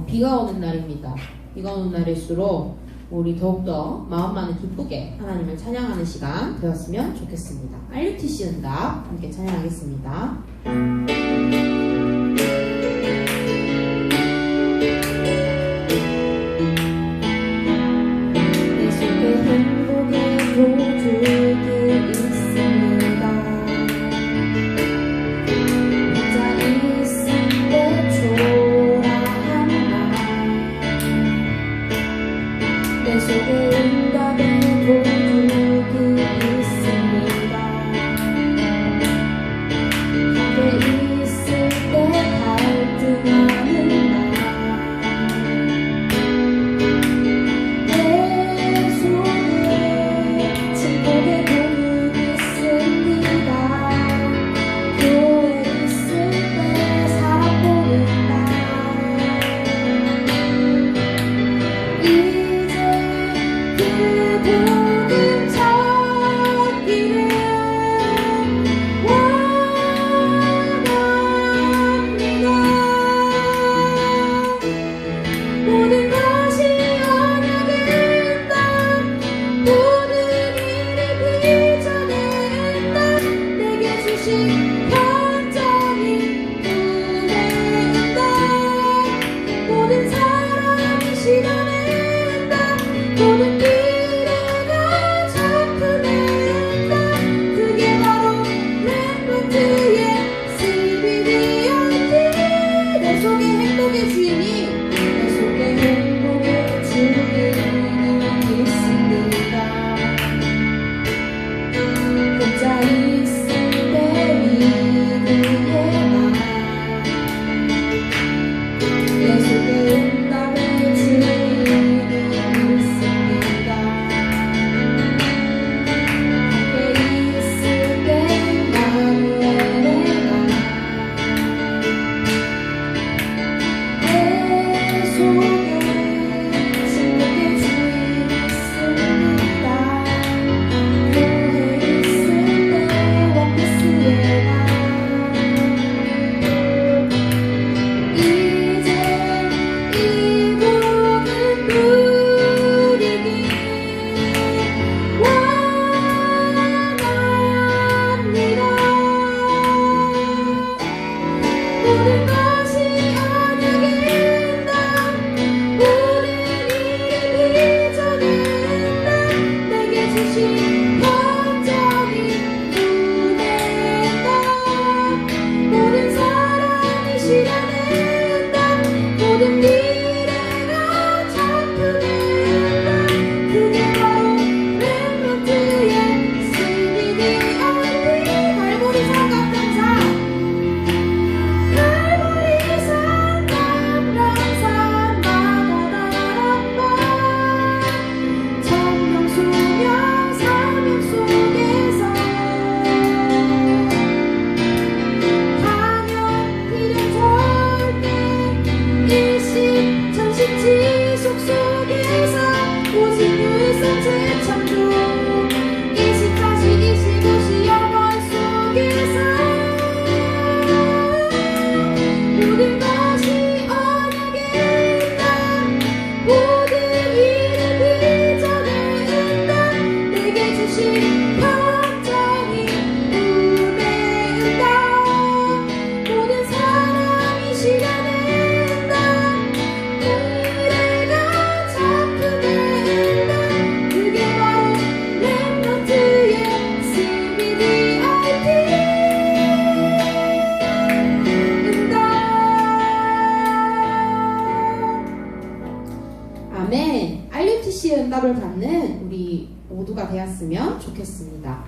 비가 오는 날입니다. 비가 오는 날일수록 우리 더욱더 마음만을 기쁘게 하나님을 찬양하는 시간 되었으면 좋겠습니다. RUTC 응답 함께 찬양하겠습니다. 내 속에 행복의 도둑이 있습니다. 혼자 있을 때 초라한 날 내 속에 응답의 도둑이 있습니다. 함께 있을 때 갈등하는 날 내 속에 침묵의 도둑이 있습니다. 교회에 있을 때 사람 보는 날 그 모든 찾기를 원합니다. 모든 것이 언약의 땅, 모든 일이 비전의 땅, 내게 주신 현장인 은혜의 땅, 모든 사람이 시간의 땅, 모든 미래가 작품의 땅, 그게 바로 랩런트의 CBDIT. 내 속에 행복의 주인이, 내 속에 행복의 주인이 있습니다. 혼자 있을 때 위기의 날 내 속에 응답의 주인이 있습니다. 함께 있을 때 마누엘의 날 내 속에 침묵의 주인이 있습니다. 교회에 있을 때 원피스의 날 이제 이곳은 누리기 원합니다. 모든 것이 언약의 땅, 모든 일이 비전의 땅, 내게 주신 현장인 은혜의 땅, 모든 사랑이 실현의 땅, 모든 미래가 작품의 땅, 그게 바로 랩런트의 CBDIT. 갈보리산 감람산, 갈보리산 감람산 마다다란바, 천명 수명 사명 속에서 단연 필연 절대 일십 천십 지속 속에서 오직 유일성 재창조 24시 25시 영원 속에서 모든 것이 언약의 땅, 모든 일이 비전의 땅, 내게 주신 현장인 은혜의 땅, 모든 사랑이 시간의 땅, 미래가 작품의 땅, 그게 바로 랩런트의 CBDIT 응답. 아멘. RUTC의 응답을 받는 우리 모두가 되었으면 좋겠습니다.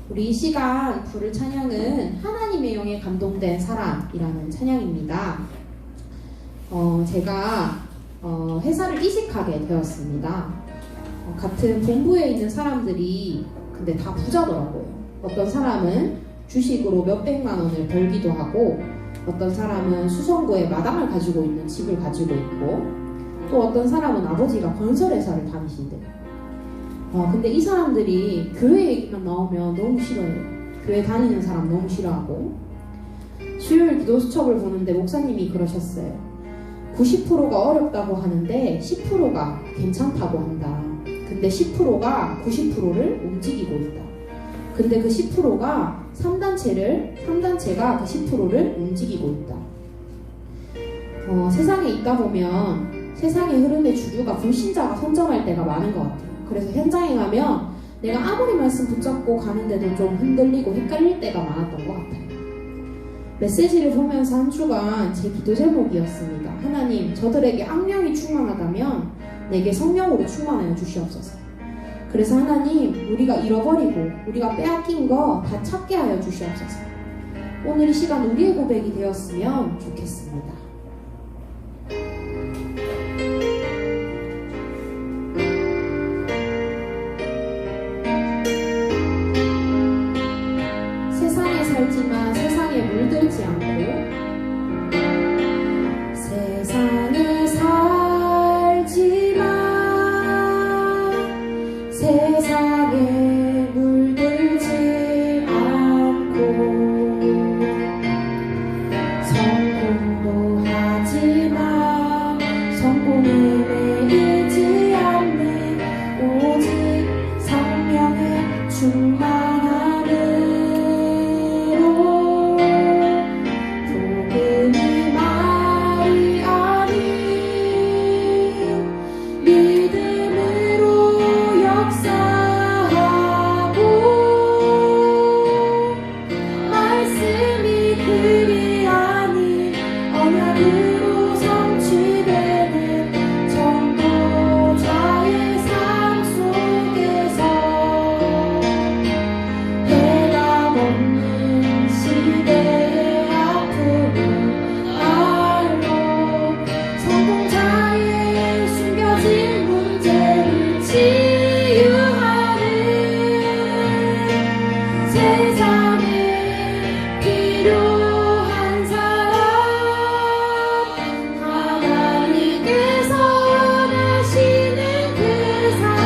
우리 이 시간 부를 찬양은 하나님의 영에 감동된 사람이라는 찬양입니다. 제가 회사를 이직하게 되었습니다. 같은 본부에 있는 사람들이 근데 다 부자더라고요. 어떤 사람은 주식으로 몇백만 원을 벌기도 하고, 어떤 사람은 수성구에 마당을 가지고 있는 집을 가지고 있고, 또 어떤 사람은 아버지가 건설회사를 다니신대요. 근데 이 사람들이 교회 얘기만 나오면 너무 싫어해요. 교회 다니는 사람 너무 싫어하고. 수요일 기도 수첩을 보는데 목사님이 그러셨어요. 90%가 어렵다고 하는데 10%가 괜찮다고 한다. 근데 10%가 90%를 움직이고 있다. 근데 그 10%가 3단체가 그 10%를 움직이고 있다. 세상에 있다 보면 세상의 흐름의 주류가 불신자가 선점할 때가 많은 것 같아요. 그래서 현장에 가면 내가 아무리 말씀 붙잡고 가는데도 좀 흔들리고 헷갈릴 때가 많았던 것 같아요. 메시지를 보면서 한 주간 제 기도 제목이었습니다. 하나님, 저들에게 악령이 충만하다면 내게 성령으로 충만하여 주시옵소서. 그래서 하나님, 우리가 잃어버리고 우리가 빼앗긴 거 다 찾게 하여 주시옵소서. 오늘 이 시간 우리의 고백이 되었으면 좋겠습니다. 세상에 살지만 세상에 물들지 않고 세상에 살지만 세상에 물들지 않고 성공도 하지만 성공에 매이지 않는 오직 성령의 충만함으로 복음이 말이 아닌 믿음으로 역사하고 말씀이 글이 아닌 언약으로 성취되는 전도자의 삶 속에서 해답 없는 시대의 아픔을 알고 성공자의 숨겨진 문제를 치유하는 세상에 필요한 사람 하나님께서 원하시는 그 사람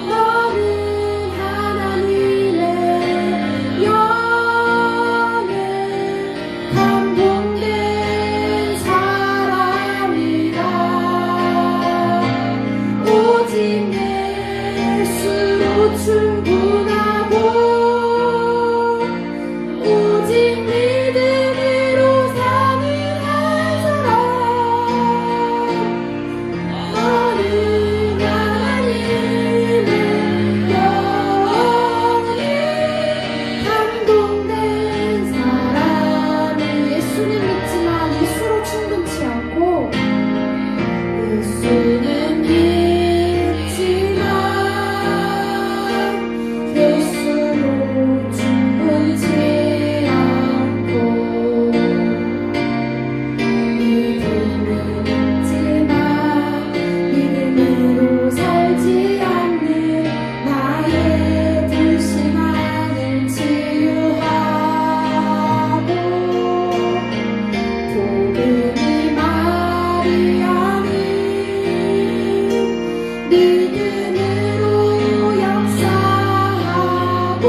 너는 하나님의 영에 감동된 사람이다. 오직 예수로 충분하고 오직 믿음으로 사는 한 사람 너는 하나님의 영에 감동된 사람이 예수님 믿지만 예수로 충분치 않고 예수는 믿지만 예수로 충분치 않고 믿음을 믿지만 믿음으로 살지 않는 나의 불신앙을 치유하고 복음이 말이 아닌 믿음으로 역사하고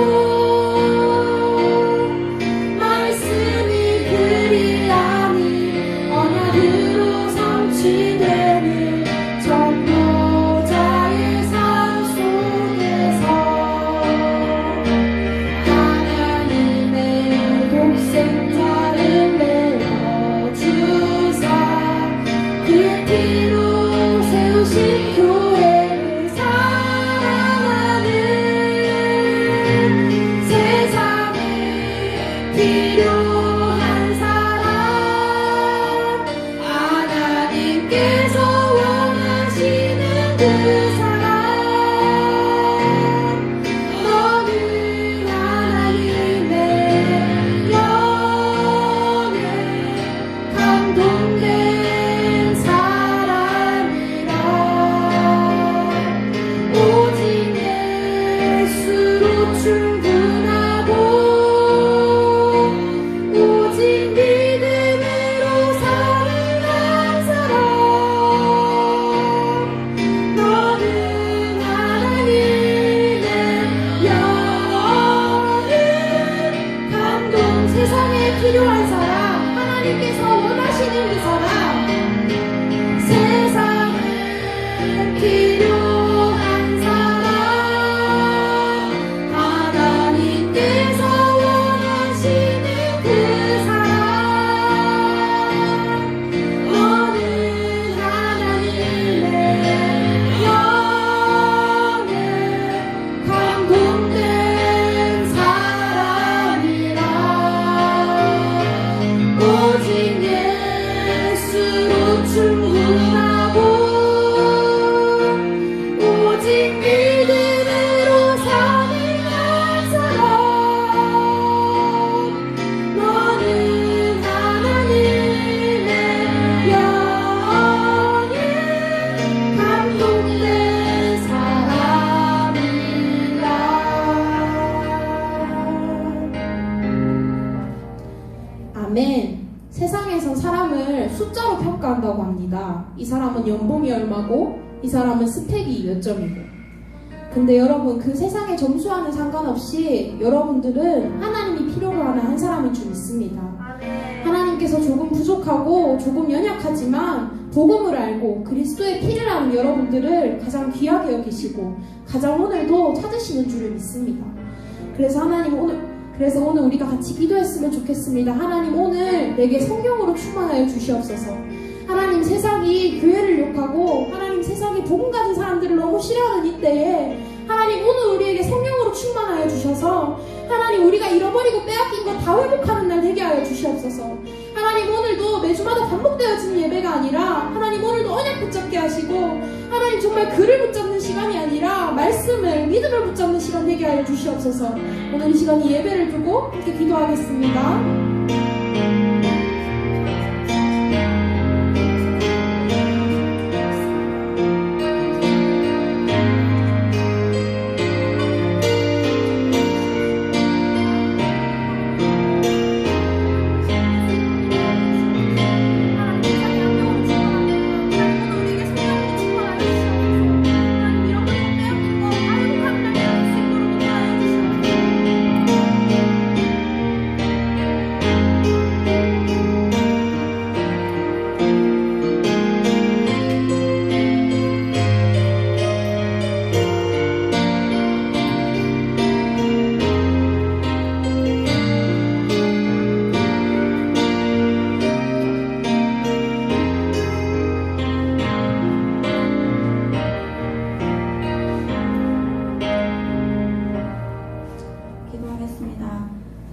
말씀이 글이 아닌 언약으로 성취되는 전도자의 삶 속에서 하나님의 독생자를 내어주사 그의 피로 세우신 교회를 사랑하는 세상에 필요한 사람 하나님께서 원하시는 그 사람 너는 하나님의 영에 감동된 사람이라 오직 예수로 충분하고 오직 믿음으로 사는 한 사람 너는 하나님의 영에 감동 세상에 필요한 사람 하나님께서 원하시는 주시는 그 사람, 세상에 필요한 사람, 하나님께서 원하시는 그 사람, 너는 하나님의 영에 감동된 사람이라. 오직 예수로 충분하고 오직 믿음으로 사는 한 사람, 너는 하나님의 영에 감동된 사람이라. 아멘. 세상에서 사람을 숫자로 평가한다고 합니다. 이 사람은 연봉이 얼마고, 이 사람은 스펙이 몇 점이고. 근데 여러분, 그 세상의 점수와는 상관없이 여러분들은 하나님이 필요로 하는 한 사람인 줄 믿습니다. 하나님께서 조금 부족하고 조금 연약하지만 복음을 알고 그리스도의 피를 아는 여러분들을 가장 귀하게 여기시고 가장 오늘도 찾으시는 줄을 믿습니다. 그래서 오늘 우리가 같이 기도했으면 좋겠습니다. 하나님, 오늘 내게 성령으로 충만하여 주시옵소서. 하나님, 세상이 교회를 욕하고 하나님, 세상이 복음 가진 사람들을 너무 싫어하는 이때에 하나님, 오늘 우리에게 성령으로 충만하여 주셔서 하나님, 우리가 잃어버리고 빼앗긴 것 다 회복하는 날 되게 하여 주시옵소서. 하나님, 오늘도 매주마다 반복되어지는 예배가 아니라 하나님, 오늘도 언약 붙잡게 하시고 하나님, 정말 글을 붙잡는 시간이 아니라 말씀을, 믿음을 붙잡는 시간 되게 하여 주시옵소서. 오늘 이 시간 이 예배를 두고 함께 기도하겠습니다.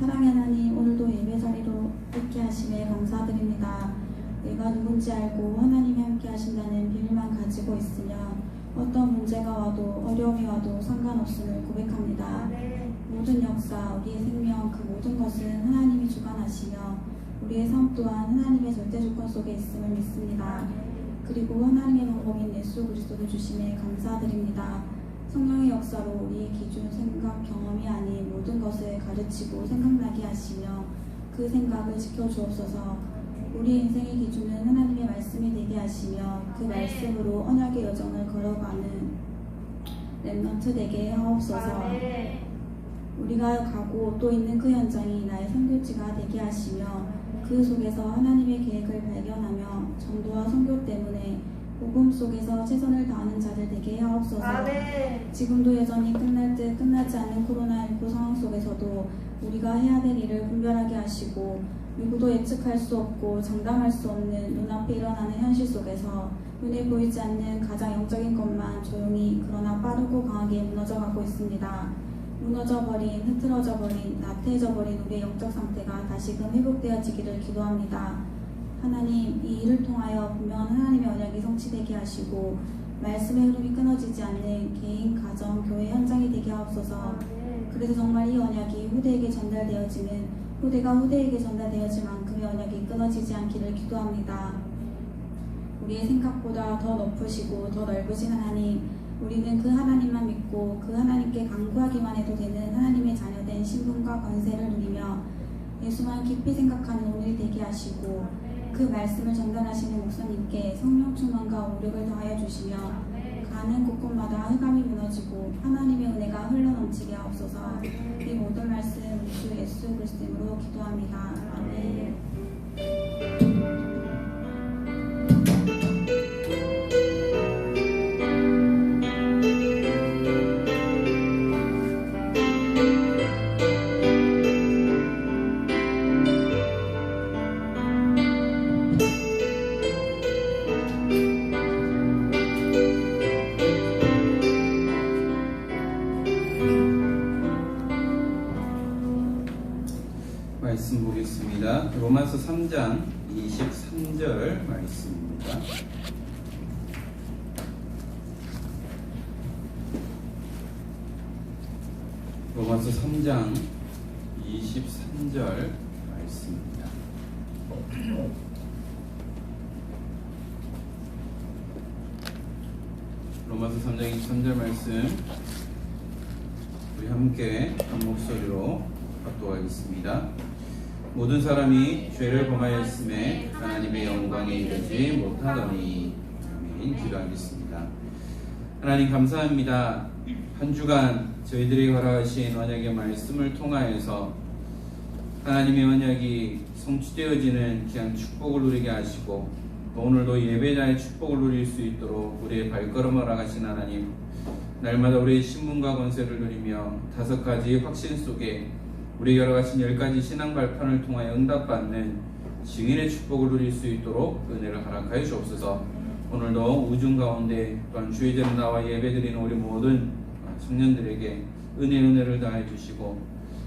사랑의 하나님, 오늘도 예배 자리로 있게 하심에 감사드립니다. 내가 누군지 알고 하나님이 함께 하신다는 비밀만 가지고 있으며 어떤 문제가 와도 어려움이 와도 상관없음을 고백합니다. 모든 역사, 우리의 생명, 그 모든 것은 하나님이 주관하시며 우리의 삶 또한 하나님의 절대 주권 속에 있음을 믿습니다. 그리고 하나님의 방법인 예수 그리스도를 주심에 감사드립니다. 성령의 역사로 우리의 기준, 생각, 경험이 아닌 모든 것을 가르치고 생각나게 하시며 그 생각을 지켜주옵소서. 우리의 인생의 기준은 하나님의 말씀이 되게 하시며 그 말씀으로 언약의 여정을 걸어가는 렘넌트 되게 하옵소서. 우리가 가고 또 있는 그 현장이 나의 선교지가 되게 하시며 그 속에서 하나님의 계획을 발견하며 전도와 선교 때문에 복음 속에서 최선을 다하는 자들 되게 하옵소서. 지금도 여전히 끝날 듯 끝나지 않는 코로나19 상황 속에서도 우리가 해야 될 일을 분별하게 하시고 누구도 예측할 수 없고 장담할 수 없는 눈앞에 일어나는 현실 속에서 눈에 보이지 않는 가장 영적인 것만 조용히 그러나 빠르고 강하게 무너져가고 있습니다. 무너져버린, 흐트러져버린, 나태해져버린 우리의 영적 상태가 다시금 회복되어지기를 기도합니다. 하나님, 이 일을 통하여 분명한 하나님의 언약이 성취되게 하시고 말씀의 흐름이 끊어지지 않는 개인, 가정, 교회 현장이 되게 하옵소서. 그래서 정말 이 언약이 후대에게 전달되어지는, 후대가 후대에게 전달되어질 만큼의 언약이 끊어지지 않기를 기도합니다. 우리의 생각보다 더 높으시고 더 넓으신 하나님, 우리는 그 하나님만 믿고 그 하나님께 간구하기만 해도 되는 하나님의 자녀된 신분과 권세를 누리며 예수만 깊이 생각하는 오늘이 되게 하시고 그 말씀을 전달하시는 목사님께 성령 충만과 오력을 더하여 주시며 가는 곳곳마다 흑암이 무너지고 하나님의 은혜가 흘러넘치게 하옵소서. 이 모든 말씀 주 예수 그리스도 이름으로 기도합니다. 아멘. 말씀 보겠습니다. 로마서 3장 23절 말씀입니다. 로마서 3장 23절 말씀입니다. 로마서 3장 23절 말씀 우리 함께 한 목소리로 합독하겠습니다. 모든 사람이 죄를 범하였음에 하나님의 영광에 이르지 못하더니. 아멘. 기도하겠습니다. 하나님 감사합니다. 한 주간 저희들이 허락하신 언약의 말씀을 통하여서 하나님의 언약이 성취되어지는 귀한 축복을 누리게 하시고 또 오늘도 예배자의 축복을 누릴 수 있도록 우리의 발걸음을 허락하신 하나님, 날마다 우리의 신분과 권세를 누리며 5가지 확신 속에 우리에게 허락하신 10가지 신앙 발판을 통하여 응답받는 증인의 축복을 누릴 수 있도록 은혜를 허락하여 주옵소서. 오늘도 우중 가운데 또한 주의 전에 나와 예배드리는 우리 모든 청년들에게 은혜를 다해 주시고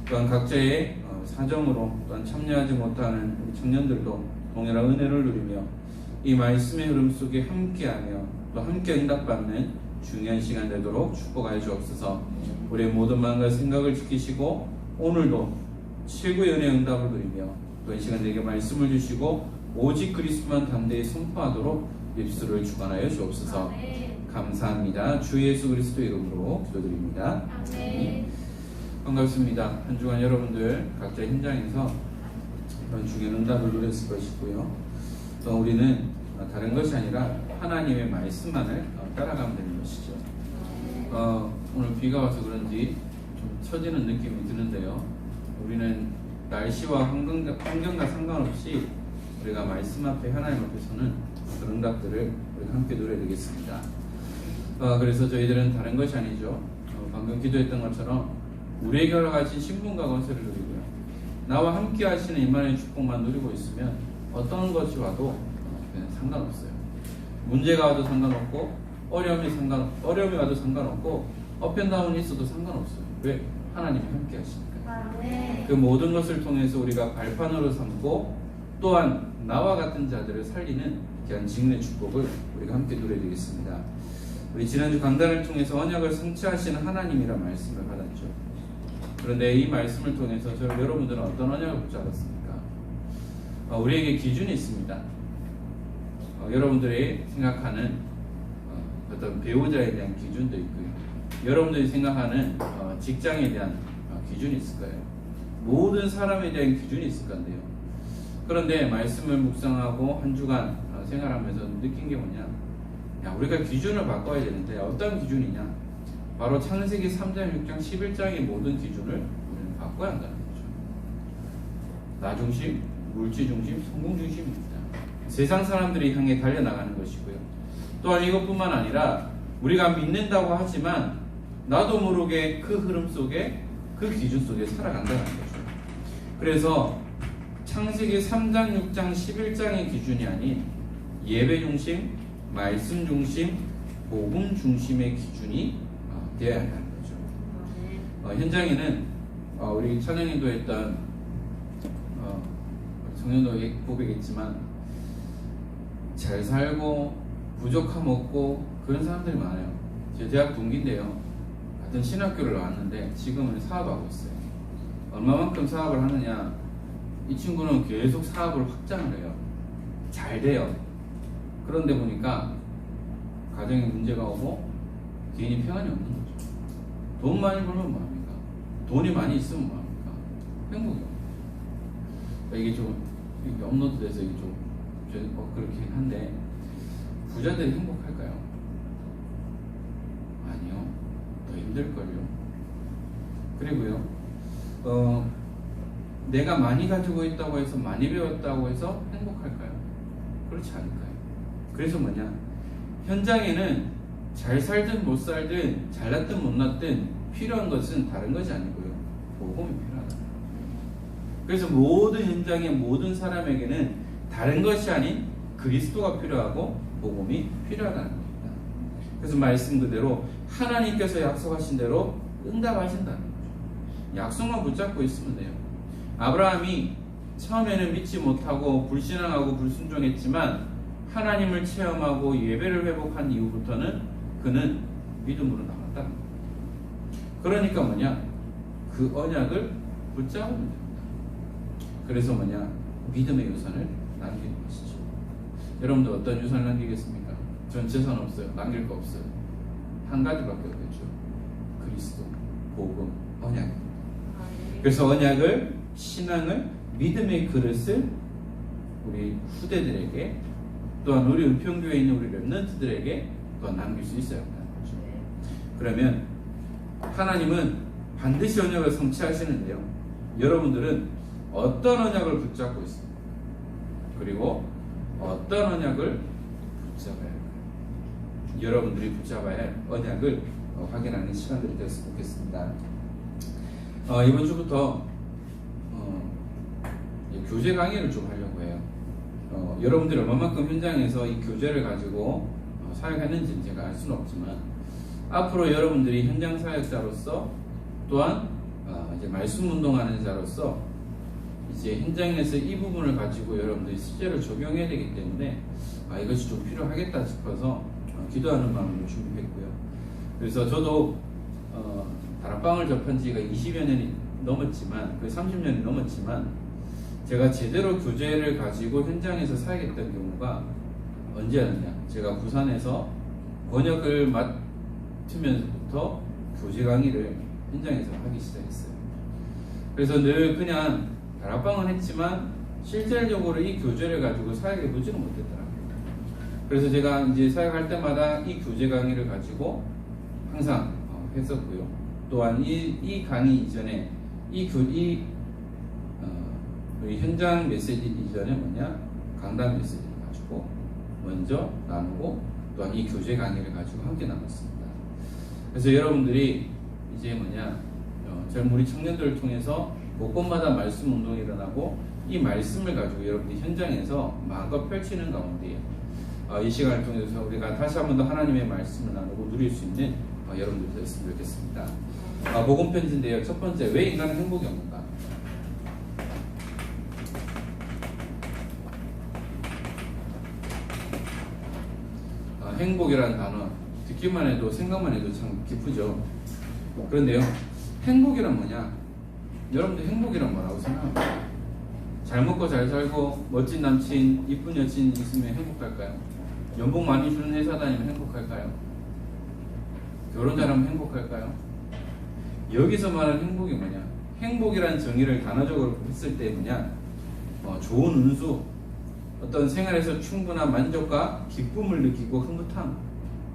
또한 각자의 사정으로 또한 참여하지 못하는 우리 청년들도 동일한 은혜를 누리며 이 말씀의 흐름 속에 함께하며 또 함께 응답받는 중요한 시간 되도록 축복하여 주옵소서. 우리의 모든 마음과 생각을 지키시고 오늘도 최고의 은혜의 응답을 누리며 또 이 시간 내게 말씀을 주시고 오직 그리스도만 담대히 선포하도록 입술을 주관하여 주옵소서. 감사합니다. 주 예수 그리스도 이름으로 기도드립니다. 반갑습니다. 한 주간 여러분들 각자 현장에서 그런 중요한 응답을 누렸을 것이고요. 또 우리는 다른 것이 아니라 하나님의 말씀만을 따라가면 되는 것이죠. 오늘 비가 와서 그런지 좀 처지는 느낌이 드는데요. 우리는 날씨와 환경과 상관없이 우리가 말씀 앞에 하나님 앞에서는 그런 응답들을 우리가 함께 누려야 되겠습니다. 그래서 저희들은 다른 것이 아니죠. 방금 기도했던 것처럼 우리에게 허락하신 신분과 권세를 누리고요. 나와 함께 하시는 임마누엘 축복만 누리고 있으면 어떤 것이 와도 상관없어요. 문제가 와도 상관없고 어려움이 와도 상관없고 업앤다운이 있어도 상관없어요. 왜? 하나님이 함께 하시니까. 그 모든 것을 통해서 우리가 발판으로 삼고 또한 나와 같은 자들을 살리는 귀한 증인의 축복을 우리가 함께 누려야 되겠습니다. 우리 지난주 강단을 통해서 언약을 성취하시는 하나님이란 말씀을 받았죠. 그런데 이 말씀을 통해서 여러분들은 어떤 언약을 붙잡았습니까? 우리에게 기준이 있습니다. 여러분들이 생각하는 어떤 배우자에 대한 기준도 있고요. 여러분들이 생각하는 직장에 대한 기준이 있을 거예요. 모든 사람에 대한 기준이 있을 건데요. 그런데 말씀을 묵상하고 한 주간 생활하면서 느낀 게 뭐냐? 우리가 기준을 바꿔야 되는데 어떤 기준이냐? 바로 창세기 3장, 6장, 11장의 모든 기준을 우리는 바꿔야 한다는 거죠. 나 중심, 물질 중심, 성공 중심입니다. 세상 사람들이 향해 달려나가는 것이고요. 또한 이것뿐만 아니라 우리가 믿는다고 하지만 나도 모르게 그 흐름 속에 그 기준 속에 살아간다는 거죠. 그래서 창세기 3장, 6장, 11장의 기준이 아닌 예배 중심, 말씀 중심, 복음 중심의 기준이 되어야 한다는 거죠. 현장에는 우리 찬영이도 했던 청년도 고백했지만 잘 살고 부족함 없고 그런 사람들이 많아요. 제 대학 동기인데요. 같은 신학교를 나왔는데 지금은 사업하고 있어요. 얼마만큼 사업을 하느냐? 이 친구는 계속 사업을 확장을 해요. 잘 돼요. 그런데 보니까 가정에 문제가 오고 개인이 평안이 없는 거죠. 돈 많이 벌면 뭐합니까? 돈이 많이 있으면 뭐합니까? 행복이 없어요. 이게 좀 이게 업로드돼서 이게 좀 그렇긴 한데 부자들이 행복할까요? 아니요. 더 힘들걸요. 그리고요. 내가 많이 가지고 있다고 해서 많이 배웠다고 해서 행복할까요? 그렇지 않을까요? 그래서 뭐냐? 현장에는 잘 살든 못 살든 잘났든 못났든 필요한 것은 다른 것이 아니고요. 복음이 필요하다. 그래서 모든 현장의 모든 사람에게는 다른 것이 아닌 그리스도가 필요하고 복음이 필요하다는 겁니다. 그래서 말씀 그대로 하나님께서 약속하신 대로 응답하신다는 거죠. 약속만 붙잡고 있으면 돼요. 아브라함이 처음에는 믿지 못하고 불신앙하고 불순종했지만 하나님을 체험하고 예배를 회복한 이후부터는 그는 믿음으로 나갔다. 그러니까 뭐냐? 그 언약을 붙잡으면 됩니다. 그래서 뭐냐? 믿음의 유산을 남기는 것이죠. 여러분도 어떤 유산을 남기겠습니까? 전 재산 없어요. 남길 거 없어요. 한 가지밖에 없겠죠. 그리스도, 복음, 언약입니다. 그래서 언약을, 신앙을, 믿음의 그릇을 우리 후대들에게, 또한 우리 은평교회에 있는 우리 렘넌트들에게 또한 남길 수 있어야 한다는 거죠. 그러면 하나님은 반드시 언약을 성취하시는데요, 여러분들은 어떤 언약을 붙잡고 있습니까? 그리고 어떤 언약을 붙잡아야 할까요? 여러분들이 붙잡아야 할 언약을 확인하는 시간들이 됐으면 좋겠습니다. 이번 주부터 교제 강의를 좀 하려고 해요. 여러분들이 얼마만큼 현장에서 이 교제를 가지고 사역했는지는 제가 알 수는 없지만, 앞으로 여러분들이 현장 사역자로서, 또한 이제 말씀 운동하는 자로서 이제 현장에서 이 부분을 가지고 여러분들이 실제로 적용해야 되기 때문에 이것이 좀 필요하겠다 싶어서 기도하는 마음으로 준비했고요. 그래서 저도 다락방을 접한 지가 20여 년이 넘었지만, 거의 30년이 넘었지만, 제가 제대로 교제를 가지고 현장에서 사역했던 경우가 언제였냐? 제가 부산에서 번역을 맡으면서부터 교제 강의를 현장에서 하기 시작했어요. 그래서 늘 그냥 다락방은 했지만 실질적으로 이 교제를 가지고 사역해 보지는 못했더라고요. 그래서 제가 이제 사역할 때마다 이 교제 강의를 가지고 항상 했었고요. 또한 이 강의 이전에 우리 현장 메시지 이전에 강단 메시지를 가지고 먼저 나누고, 또한 이 교제 강의를 가지고 함께 나눴습니다. 그래서 여러분들이 이제 젊은 우리 청년들을 통해서 곳곳마다 말씀 운동이 일어나고, 이 말씀을 가지고 여러분들이 현장에서 마음껏 펼치는 가운데 이 시간을 통해서 우리가 다시 한 번 더 하나님의 말씀을 나누고 누릴 수 있는 여러분들이 되었으면 좋겠습니다. 복음 편지인데요. 첫 번째, 왜 인간은 행복이 없는가? 행복이라는 단어 듣기만 해도, 생각만 해도 참 기쁘죠. 그런데요, 행복이란 뭐냐? 여러분들 행복이란 뭐라고 생각합니까? 잘 먹고 잘 살고 멋진 남친, 이쁜 여친 있으면 행복할까요? 연봉 많이 주는 회사 다니면 행복할까요? 결혼 잘하면 행복할까요? 여기서 말하는 행복이 뭐냐? 행복이란 정의를 단어적으로 했을 때 좋은 운수, 어떤 생활에서 충분한 만족과 기쁨을 느끼고 흐뭇함,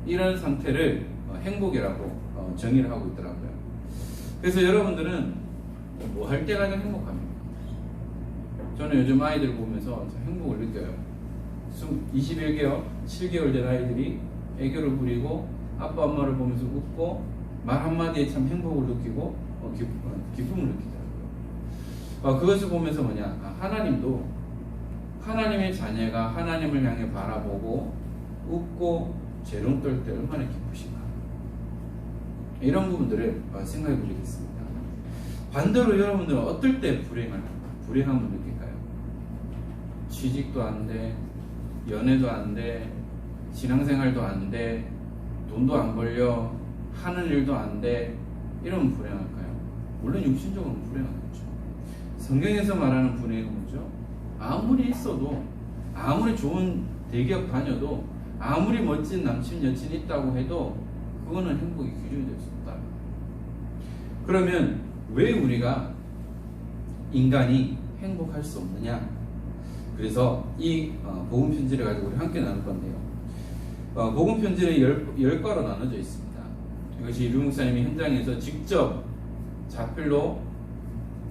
이런 상태를 행복이라고 정의를 하고 있더라고요. 그래서 여러분들은 뭐 할 때 가장 행복합니까? 저는 요즘 아이들 보면서 행복을 느껴요. 21개월, 7개월 된 아이들이 애교를 부리고 아빠 엄마를 보면서 웃고 말 한마디에 참 행복을 느끼고 기쁨을 느끼더라고요. 그것을 보면서 하나님도, 하나님의 자녀가 하나님을 향해 바라보고 웃고 재롱 떨 때 얼마나 기쁘신가, 이런 부분들을 생각해 보겠습니다. 반대로 여러분들은 어떨 때 불행함을 느낄까요? 취직도 안 돼, 연애도 안 돼, 신앙생활도 안 돼, 돈도 안 벌려, 하는 일도 안 돼, 이러면 불행할까요? 물론 육신적으로는 불행하겠죠. 성경에서 말하는 불행은 뭐죠? 아무리 있어도, 아무리 좋은 대기업 다녀도, 아무리 멋진 남친 여친 있다고 해도 그거는 행복의 기준이 될 수 없다. 그러면 왜 우리가 인간이 행복할 수 없느냐? 그래서 이 복음 편지를 가지고 우리 함께 나눌 건데요. 복음 편지는 10과로 나눠져 있습니다. 이것이 류 목사님이 현장에서 직접 자필로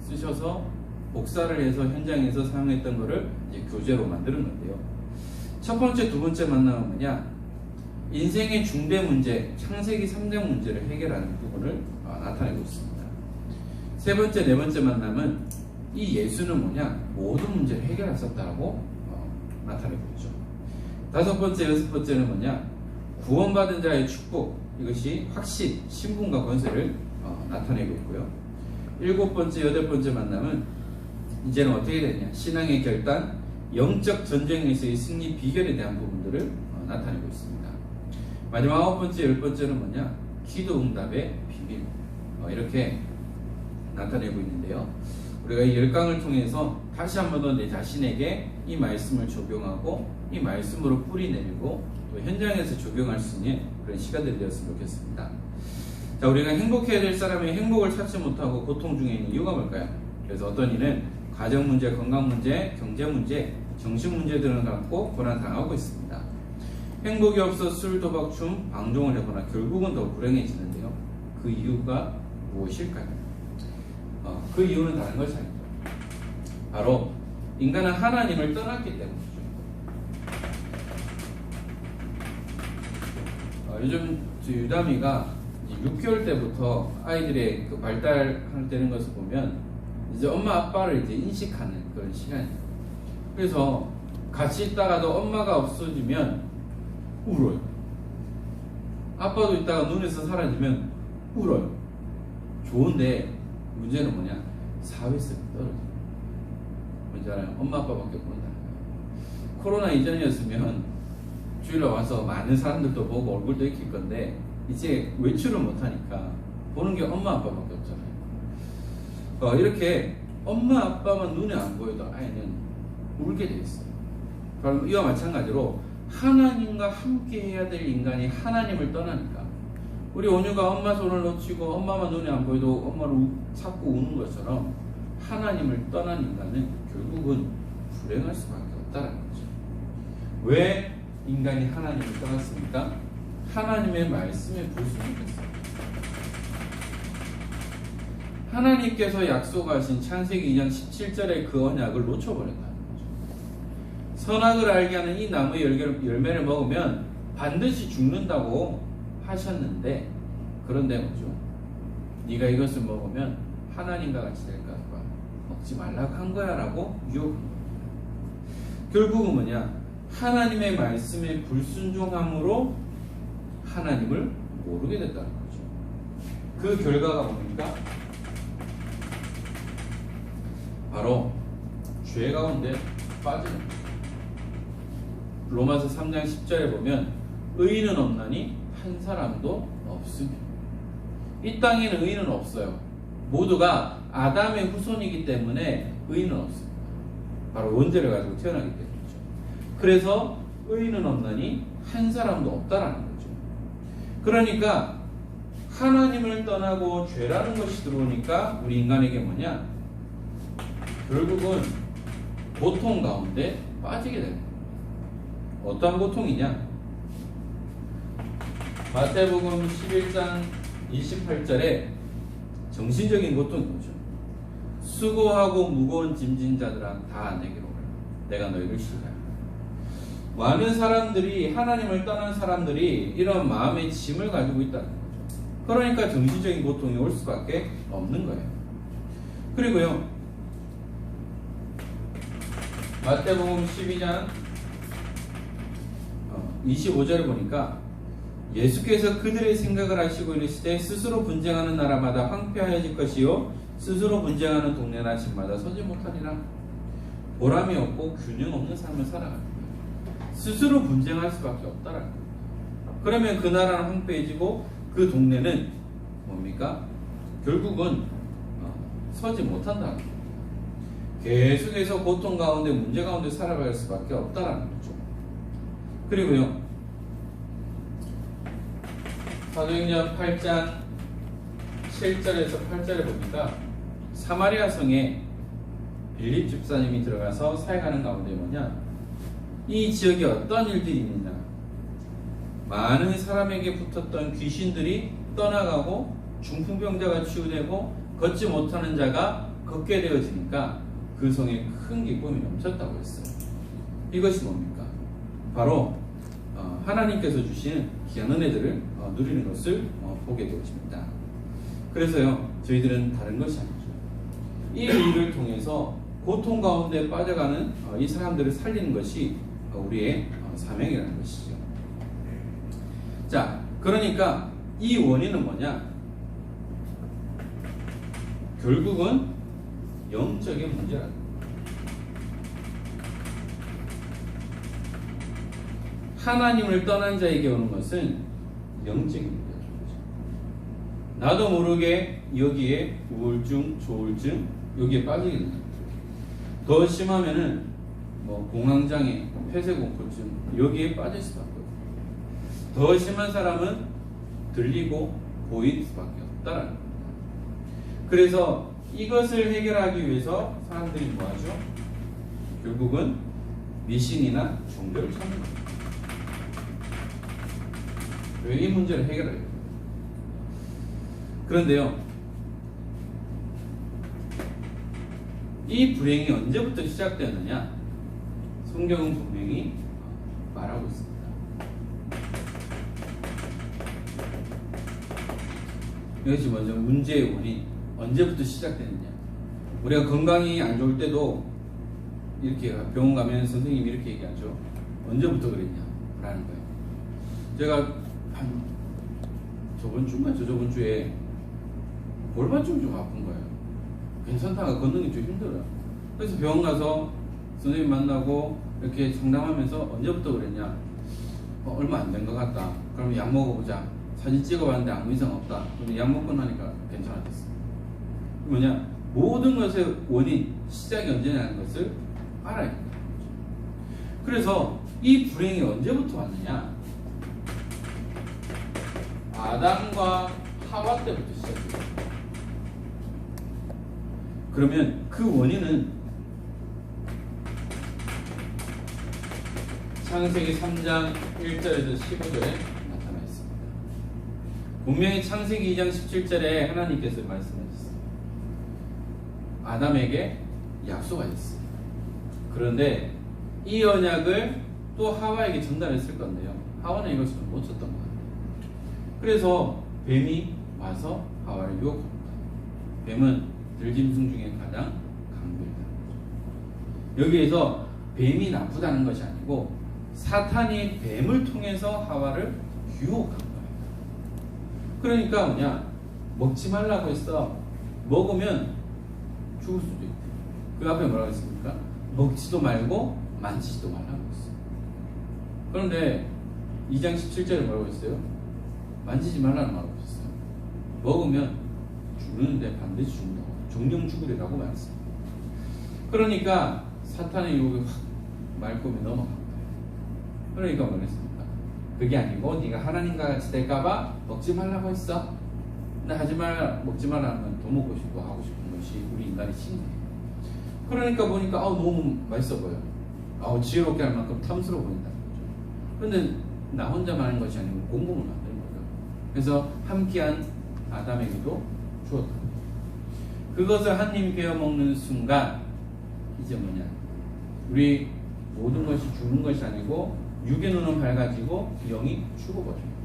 쓰셔서 복사를 해서 현장에서 사용했던 것을 이제 교재로 만드는 건데요. 첫 번째, 두 번째 만남은 뭐냐? 인생의 중대 문제, 창세기 3대 문제를 해결하는 부분을 나타내고 있습니다. 세 번째, 네 번째 만남은 이 예수는 뭐냐? 모든 문제를 해결하셨다고 나타내고 있죠. 다섯 번째, 여섯 번째는 뭐냐? 구원받은 자의 축복, 이것이 확신, 신분과 권세를 나타내고 있고요. 일곱 번째, 여덟 번째 만남은 이제는 어떻게 되냐? 신앙의 결단, 영적 전쟁에서의 승리 비결에 대한 부분들을 나타내고 있습니다. 마지막 9번째, 10번째는 뭐냐? 기도 응답의 비밀. 이렇게 나타내고 있는데요. 우리가 이 10강을 통해서 다시 한 번 더 내 자신에게 이 말씀을 적용하고 이 말씀으로 뿌리내리고 또 현장에서 적용할 수 있는 그런 시간들이 되었으면 좋겠습니다. 자, 우리가 행복해야 될 사람이 행복을 찾지 못하고 고통 중에 있는 이유가 뭘까요? 그래서 어떤 이는 가정 문제, 건강 문제, 경제 문제, 정신 문제들을 갖고 고난당하고 있습니다. 행복이 없어 술, 도박, 춤, 방종을 하거나 결국은 더 불행해지는데요. 그 이유가 무엇일까요? 그 이유는 다른 것이 아닙니다. 바로 인간은 하나님을 떠났기 때문이죠. 요즘 유담이가 6개월 때부터 아이들의 그 발달되는 것을 보면 이제 엄마 아빠를 이제 인식하는 그런 시간이에요. 그래서 같이 있다가도 엄마가 없어지면 울어요. 아빠도 있다가 눈에서 사라지면 울어요. 좋은데 문제는 뭐냐? 사회성이 떨어져요. 뭔지 알아요? 엄마 아빠밖에 모른다. 코로나 이전이었으면 주일날 와서 많은 사람들도 보고 얼굴도 익힐 건데 이제 외출을 못하니까 보는 게 엄마 아빠밖에 없잖아요. 이렇게 엄마 아빠만 눈에 안 보여도 아이는 울게 돼 있어요. 그럼 이와 마찬가지로 하나님과 함께 해야 될 인간이 하나님을 떠나니까 우리 온유가 엄마 손을 놓치고 엄마만 눈에 안 보여도 엄마를 찾고 우는 것처럼 하나님을 떠난 인간은 결국은 불행할 수밖에 없다는 거죠. 왜 인간이 하나님을 떠났습니까? 하나님의 말씀에 불순종했어요. 하나님께서 약속하신 창세기 2장 17절의 그 언약을 놓쳐버렸다는 거죠. 선악을 알게 하는 이 나무의 열매를 먹으면 반드시 죽는다고 하셨는데, 그런데 뭐죠? 네가 이것을 먹으면 하나님과 같이 될까 봐 먹지 말라고 한 거야 라고 유혹한 겁니다. 결국은 뭐냐? 하나님의 말씀에 불순종함으로 하나님을 모르게 됐다는 거죠. 그 결과가 뭡니까? 바로 죄 가운데 빠지는 거죠. 로마서 3장 10절에 보면 의인은 없나니 한 사람도 없습니다. 이 땅에는 의인은 없어요. 모두가 아담의 후손이기 때문에 의인은 없습니다. 바로 원죄를 가지고 태어나기 때문이죠. 그래서 의인은 없나니 한 사람도 없다라는 거죠. 그러니까 하나님을 떠나고 죄라는 것이 들어오니까 우리 인간에게 뭐냐? 결국은 고통 가운데 빠지게 됩니다. 어떠한 고통이냐? 마태복음 11장 28절에 정신적인 고통이 뭐죠? 수고하고 무거운 짐진 자들아 다 내게로 오라. 내가 너희를 쉬게 하리라. 많은 사람들이, 하나님을 떠난 사람들이 이런 마음의 짐을 가지고 있다는 거죠. 그러니까 정신적인 고통이 올 수밖에 없는 거예요. 그리고요, 마태복음 12장 25절을 보니까 예수께서 그들의 생각을 하시고 이르시되 스스로 분쟁하는 나라마다 황폐하여질 것이요 스스로 분쟁하는 동네나 집마다 서지 못하리라. 보람이 없고 균형 없는 삶을 살아갑니다. 스스로 분쟁할 수밖에 없다라는 겁니다. 그러면 그 나라는 황폐해지고 그 동네는 뭡니까? 결국은 서지 못한다는 겁니다. 계속해서 고통 가운데, 문제 가운데 살아갈 수밖에 없다라는 거죠. 그리고요, 사도행전 8장 7절에서 8절에 보니까 사마리아 성에 빌립 집사님이 들어가서 사역하는 가운데 뭐냐? 이 지역에 어떤 일들이 있느냐? 많은 사람에게 붙었던 귀신들이 떠나가고 중풍병자가 치유되고 걷지 못하는 자가 걷게 되어지니까 그 성에 큰 기쁨이 넘쳤다고 했어요. 이것이 뭡니까? 바로 하나님께서 주신 귀한 은혜들을 누리는 것을 보게 되어집니다. 그래서요, 저희들은 다른 것이 아니죠. 이 일을 통해서 고통 가운데 빠져가는 이 사람들을 살리는 것이 우리의 사명이라는 것이죠. 자, 그러니까 이 원인은 뭐냐? 결국은 영적인 문제라는 겁니다. 하나님을 떠난 자에게 오는 것은 영적인 문제죠. 나도 모르게 여기에 우울증, 조울증 여기에 빠지게 됩니다. 더 심하면은 뭐 공황장애, 폐쇄공포증 여기에 빠질 수밖에 없어요. 더 심한 사람은 들리고 보일 수밖에 없다라는 겁니다. 그래서 이것을 해결하기 위해서 사람들이 뭐하죠? 결국은 미신이나 종교를 찾는 겁니다. 왜 이 문제를 해결해요? 그런데요, 이 불행이 언제부터 시작되느냐? 성경은 분명히 말하고 있습니다. 이것이 먼저 문제의 원인, 언제부터 시작되느냐? 우리가 건강이 안 좋을 때도 이렇게 병원 가면 선생님이 이렇게 얘기하죠. 언제부터 그랬냐? 라는 거예요. 제가 한 저번 주인가 저저번 주에 골반증이 좀 아픈 거예요. 괜찮다가 걷는 게 좀 힘들어요. 그래서 병원 가서 선생님 만나고 이렇게 상담하면서 언제부터 그랬냐? 얼마 안 된 것 같다. 그러면 약 먹어보자. 사진 찍어봤는데 아무 이상 없다. 근데 약 먹고 나니까 괜찮아졌어. 뭐냐? 모든 것의 원인, 시작이 언제냐는 것을 알아야 됩니다. 그래서 이 불행이 언제부터 왔느냐? 아담과 하와 때부터 시작돼요. 그러면 그 원인은 창세기 3장 1절에서 15절에 나타나 있습니다. 분명히 창세기 2장 17절에 하나님께서 말씀하셨습니다. 아담에게 약속하셨습니다. 그런데 이 언약을 또 하와에게 전달했을 건데요. 하와는 이것을 못 쳤던 거예요. 그래서 뱀이 와서 하와를 유혹합니다. 뱀은 들짐승 중에 가장 강도이다. 여기에서 뱀이 나쁘다는 것이 아니고 사탄이 뱀을 통해서 하와를 유혹한 거예요. 그러니까 뭐냐? 먹지 말라고 했어. 먹으면 죽을 수도 있고. 그 앞에 뭐라고 했습니까? 먹지도 말고 만지지도 말라고 했어요. 그런데 2장 17절에 뭐라고 했어요? 만지지 말라는 말을 하셨어요. 먹으면 죽는데 반드시 죽는다고. 정령 죽으리라고 말했습니다. 그러니까 사탄의 유혹이 확 말끔히 넘어간 거예요. 그러니까 뭐랬습니까? 그게 아니고 네가 하나님과 같이 될까봐 먹지 말라고 했어. 근데 하지 말, 먹지 말라는 더 먹고 싶고 하고 싶은 것이 우리 인간의 심리예요. 그러니까 보니까 너무 맛있어 보여. 지혜롭게 할 만큼 탐스러워 보인다는 거죠. 그런데 나 혼자만 하는 것이 아니고 공동을 만드는 거죠. 그래서 함께한 아담에게도 주었다. 그것을 한 입 베어 먹는 순간 이제 뭐냐? 우리 모든 것이 죽는 것이 아니고 육의 눈은 밝아지고 영이 죽어버립니다.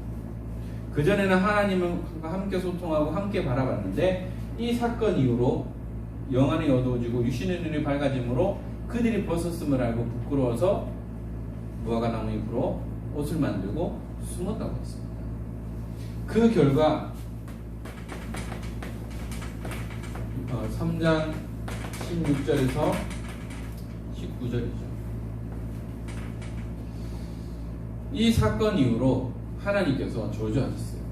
그전에는 하나님과 함께 소통하고 함께 바라봤는데 이 사건 이후로 영안이 어두워지고 육신의 눈이 밝아짐으로 그들이 벗었음을 알고 부끄러워서 무화과 나무 잎으로 옷을 만들고 숨었다고 했습니다. 그 결과 3장 16절에서 19절이죠. 이 사건 이후로 하나님께서 저주하셨어요.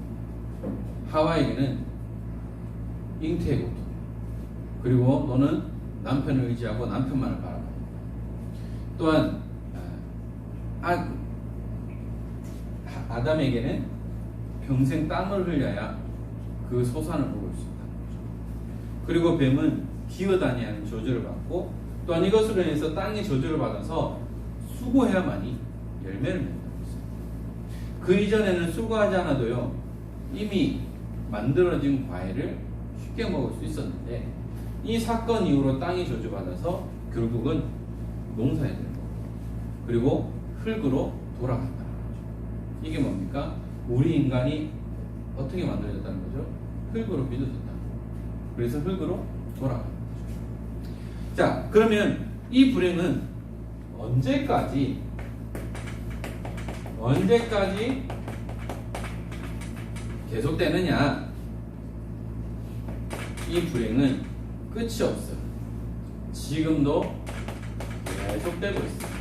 하와에게는 잉태의 고통, 그리고 너는 남편을 의지하고 남편만을 바라봐. 또한 아담에게는 평생 땀을 흘려야 그 소산을 먹을 수 있다는 거죠. 그리고 뱀은 기어다니는 저주를 받고, 또한 이것으로 인해서 땅이 저주를 받아서 수고해야만이 열매를 맺는다고 했어요. 그 이전에는 수고하지 않아도요 이미 만들어진 과일을 쉽게 먹을 수 있었는데, 이 사건 이후로 땅이 저주받아서 결국은 농사해야 되는 거고, 그리고 흙으로 돌아간다는 거죠. 이게 뭡니까? 우리 인간이 어떻게 만들어졌다는 거죠? 흙으로 빚어졌다는 거죠. 그래서 흙으로 돌아가는 거죠. 자, 그러면 이 불행은 언제까지 계속되느냐? 이 불행은 끝이 없어요. 지금도 계속되고 있어요.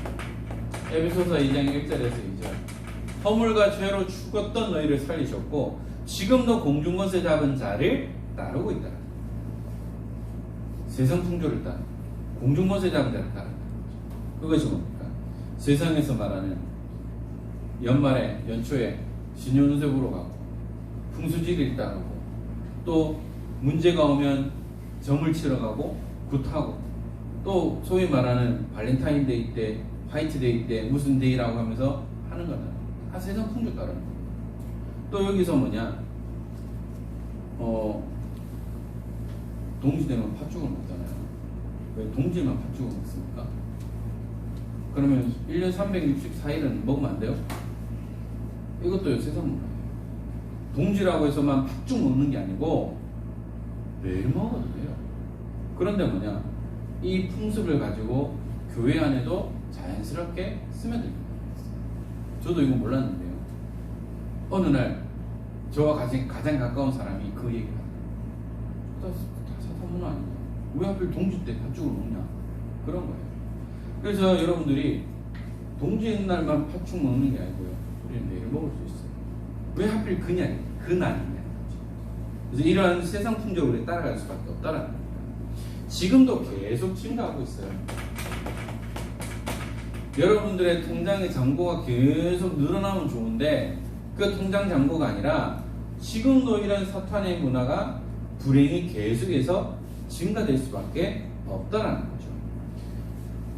에베소서 2장 1절에서 2절 허물과 죄로 죽었던 너희를 살리셨고 지금도 공중권세 잡은 자를 따르고 있다. 세상 풍조를 따라 공중권세 잡은 자를 따른다. 그것이 뭡니까? 세상에서 말하는 연말에 연초에 신년운세 보러 가고 풍수지리를 따르고 또 문제가 오면 점을 치러 가고 굿하고 또 소위 말하는 발렌타인데이 때 화이트데이 때 무슨 데이라고 하면서 하는 거는 다 세상 풍조 따르는 거예요. 또 여기서 뭐냐 동지 되면 팥죽을 먹잖아요. 왜 동지만 팥죽을 먹습니까? 그러면 1년 364일은 먹으면 안 돼요? 이것도 세상 문화예요. 동지라고 해서만 팥죽 먹는 게 아니고 매일 먹어도 돼요. 그런데 뭐냐 이 풍습을 가지고 교회 안에도 자연스럽게 스며들게 됩니다. 저도 이거 몰랐는데요. 어느 날 저와 가장 가까운 사람이 그 얘기를 하더라고요. 다 사탄 문화 아니냐? 왜 하필 동지 때 팥죽을 먹냐? 그런 거예요. 그래서 여러분들이 동지 날만 팥죽 먹는 게 아니고요. 우리는 매일 먹을 수 있어요. 왜 하필 그 날이냐? 그래서 이러한 세상 풍조를 따라갈 수밖에 없다라는 겁니다. 지금도 계속 증가하고 있어요. 여러분들의 통장의 잔고가 계속 늘어나면 좋은데 그 통장 잔고가 아니라 지금도 이런 사탄의 문화가 불행이 계속해서 증가될 수밖에 없다라는 거죠.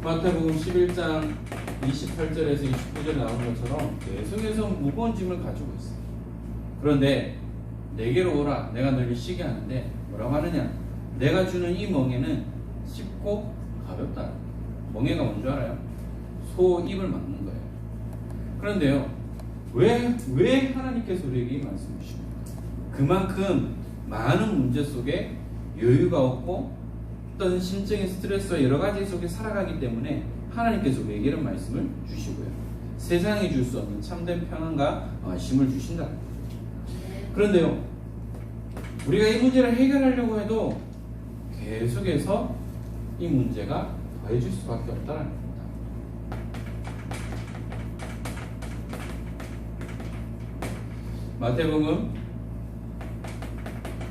마태복음 11장 28절에서 29절에 나오는 것처럼 계속해서 무거운 짐을 가지고 있어요. 그런데 내게로 오라 내가 너를 쉬게 하는데 뭐라고 하느냐 내가 주는 이 멍에는 쉽고 가볍다. 멍에가 뭔지 알아요? 소 입을 막는 거예요. 그런데요 왜 하나님께서 우리에게 이 말씀을 주십니까? 그만큼 많은 문제 속에 여유가 없고 어떤 심적인 스트레스와 여러 가지 속에 살아가기 때문에 하나님께서 우리에게 이런 말씀을 주시고요. 세상이 줄 수 없는 참된 평안과 쉼을 주신다는 거죠. 그런데요 우리가 이 문제를 해결하려고 해도 계속해서 이 문제가 더해질 수밖에 없다는 겁니다. 마태복음